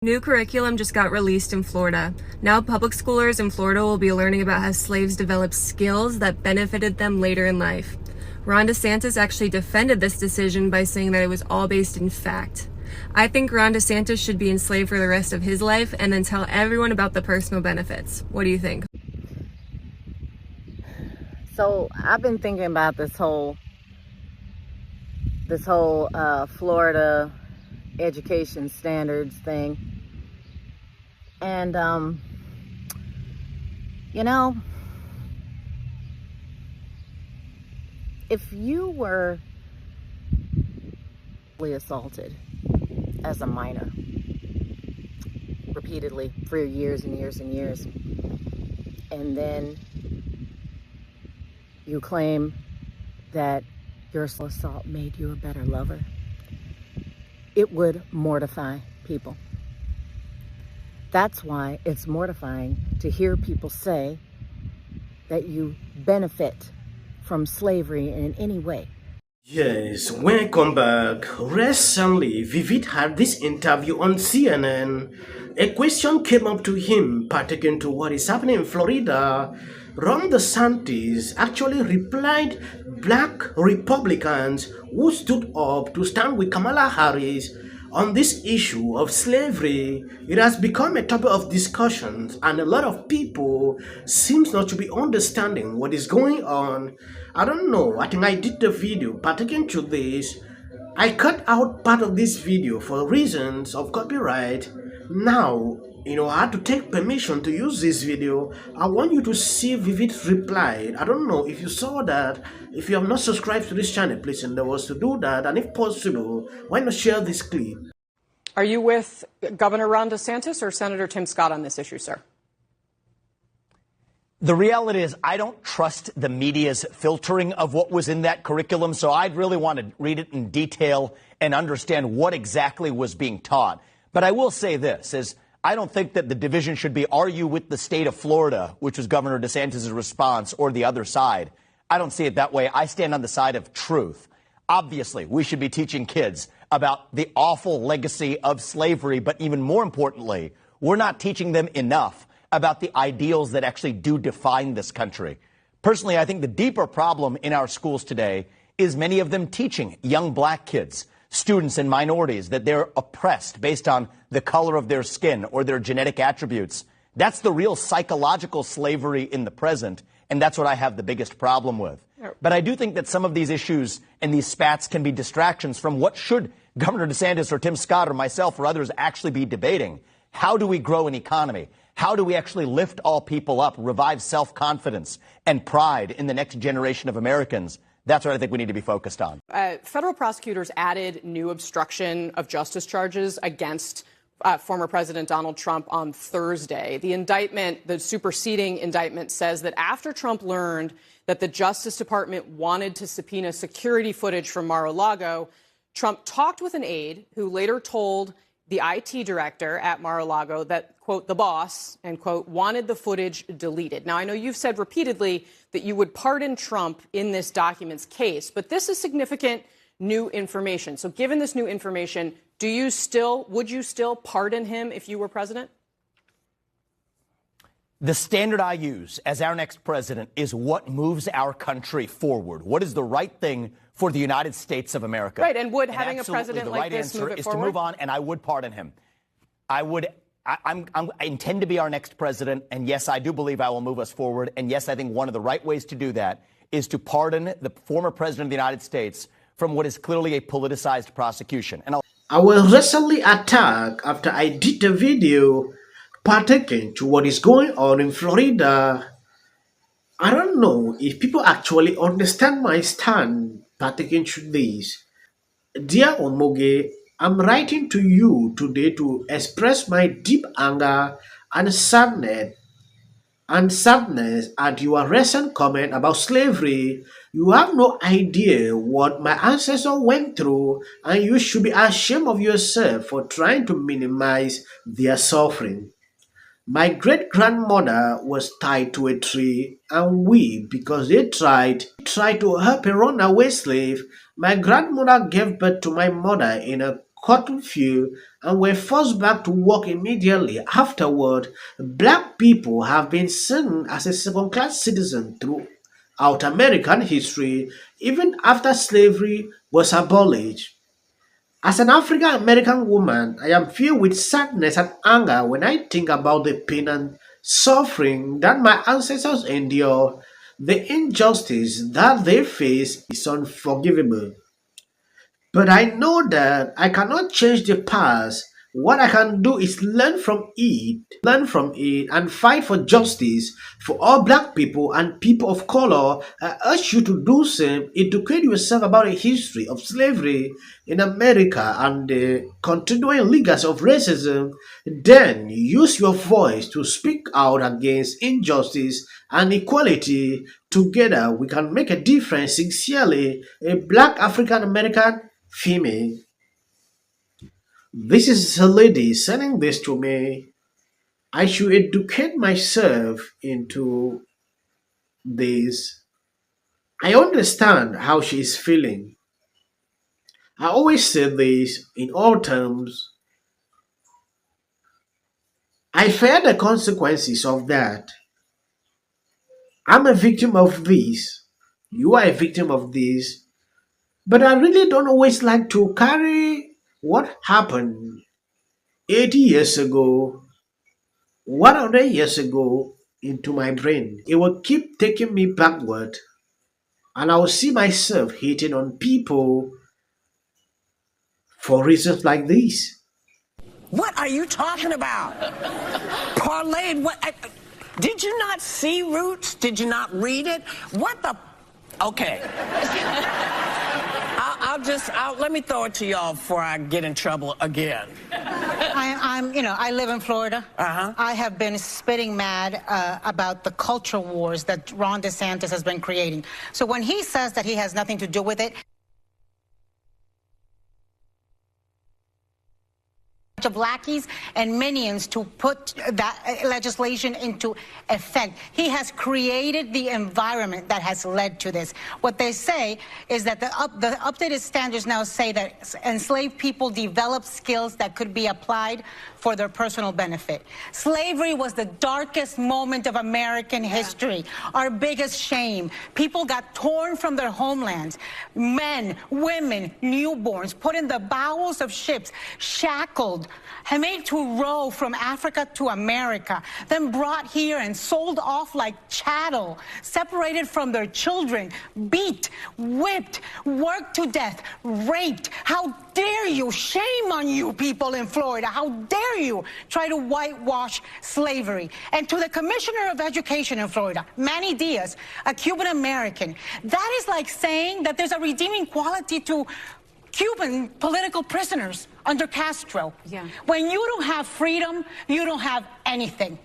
New curriculum just got released in Florida. Now public schoolers in Florida will be learning about how slaves developed skills that benefited them later in life. Ron DeSantis actually defended this decision by saying that it was all based in fact. I think Ron DeSantis should be enslaved for the rest of his life and then tell everyone about the personal benefits. What do you think? So I've been thinking about this whole Florida education standards thing. And, you know, if you were assaulted as a minor repeatedly for years and years and years, and then you claim that your assault made you a better lover, it would mortify people. That's why it's mortifying to hear people say that you benefit from slavery in any way. Yes, welcome back. Recently, Vivek had this interview on CNN. A question came up to him pertaining to what is happening in Florida. Ron DeSantis actually replied black Republicans who stood up to stand with Kamala Harris on this issue of slavery. It has become a topic of discussions, and a lot of people seems not to be understanding what is going on. I don't know. I think I did the video pertaining to this. I cut out part of this video for reasons of copyright. Now, I had to take permission to use this video. I want you to see Vivek replied. I don't know if you saw that. If you have not subscribed to this channel, please endeavor to do that. And if possible, why not share this clip? Are you with Governor Ron DeSantis or Senator Tim Scott on this issue, sir? The reality is I don't trust the media's filtering of what was in that curriculum, so I'd really want to read it in detail and understand what exactly was being taught. But I will say this, is I don't think that the division should be, are you with the state of Florida, which was Governor DeSantis' response, or the other side. I don't see it that way. I stand on the side of truth. Obviously, we should be teaching kids about the awful legacy of slavery, but even more importantly, we're not teaching them enough about the ideals that actually do define this country. Personally, I think the deeper problem in our schools today is many of them teaching young black kids, students and minorities, that they're oppressed based on the color of their skin or their genetic attributes. That's the real psychological slavery in the present, and that's what I have the biggest problem with. But I do think that some of these issues and these spats can be distractions from what should Governor DeSantis or Tim Scott or myself or others actually be debating. How do we grow an economy? How do we actually lift all people up, revive self-confidence and pride in the next generation of Americans? That's what I think we need to be focused on. Federal prosecutors added new obstruction of justice charges against former President Donald Trump on Thursday. The indictment, the superseding indictment, says that after Trump learned that the Justice Department wanted to subpoena security footage from Mar-a-Lago, Trump talked with an aide who later told the IT director at Mar-a-Lago that, quote, the boss, end quote, wanted the footage deleted. Now, I know you've said repeatedly that you would pardon Trump in this document's case, but this is significant new information. So given this new information, would you still pardon him if you were president? The standard I use as our next president is what moves our country forward. What is the right thing for the United States of America? Right, and would having a president like this move it forward? The right answer is to move on, and I would pardon him. I intend to be our next president, and yes, I do believe I will move us forward, and yes, I think one of the right ways to do that is to pardon the former president of the United States from what is clearly a politicized prosecution. And I was recently attacked after I did a video pertaining to what is going on in Florida. I don't know if people actually understand my stand pertaining to this. Dear Omoge, I'm writing to you today to express my deep anger and sadness at your recent comment about slavery. You have no idea what my ancestors went through, and you should be ashamed of yourself for trying to minimize their suffering. My great-grandmother was tied to a tree and wept because they tried to help a runaway slave. My grandmother gave birth to my mother in a curfew and were forced back to work immediately afterward. Black people have been seen as a second-class citizen throughout American history, even after slavery was abolished. As an African American woman, I am filled with sadness and anger when I think about the pain and suffering that my ancestors endured. The injustice that they face is unforgivable. But I know that I cannot change the past. What I can do is learn from it, and fight for justice for all black people and people of color. I urge you to do same. Educate yourself about the history of slavery in America and the continuing legacy of racism. Then use your voice to speak out against injustice and equality. Together, we can make a difference. Sincerely, a black African American female. This is a lady sending this to me. I should educate myself into this. I understand how she is feeling. I always say this in all terms. I fear the consequences of that. I'm a victim of this. You are a victim of this. But I really don't always like to carry what happened 80 years ago, 100 years ago into my brain. It will keep taking me backward, and I will see myself hating on people for reasons like this. What are you talking about? Parlayed what? Did you not see Roots? Did you not read it? What the? Okay. Let me throw it to y'all before I get in trouble again. I live in Florida. Uh-huh. I have been spitting mad about the culture wars that Ron DeSantis has been creating. So when he says that he has nothing to do with it, of lackeys and minions to put that legislation into effect. He has created the environment that has led to this. What they say is that the updated standards now say that enslaved people develop skills that could be applied for their personal benefit. Slavery was the darkest moment of American history, our biggest shame. People got torn from their homelands. Men, women, newborns put in the bowels of ships, shackled, and made to row from Africa to America, then brought here and sold off like chattel, separated from their children, beat, whipped, worked to death, raped. How dare you? Shame on you people in Florida. How dare you try to whitewash slavery? And to the Commissioner of Education in Florida, Manny Diaz, a Cuban American, that is like saying that there's a redeeming quality to Cuban political prisoners under Castro. Yeah. When you don't have freedom, you don't have anything.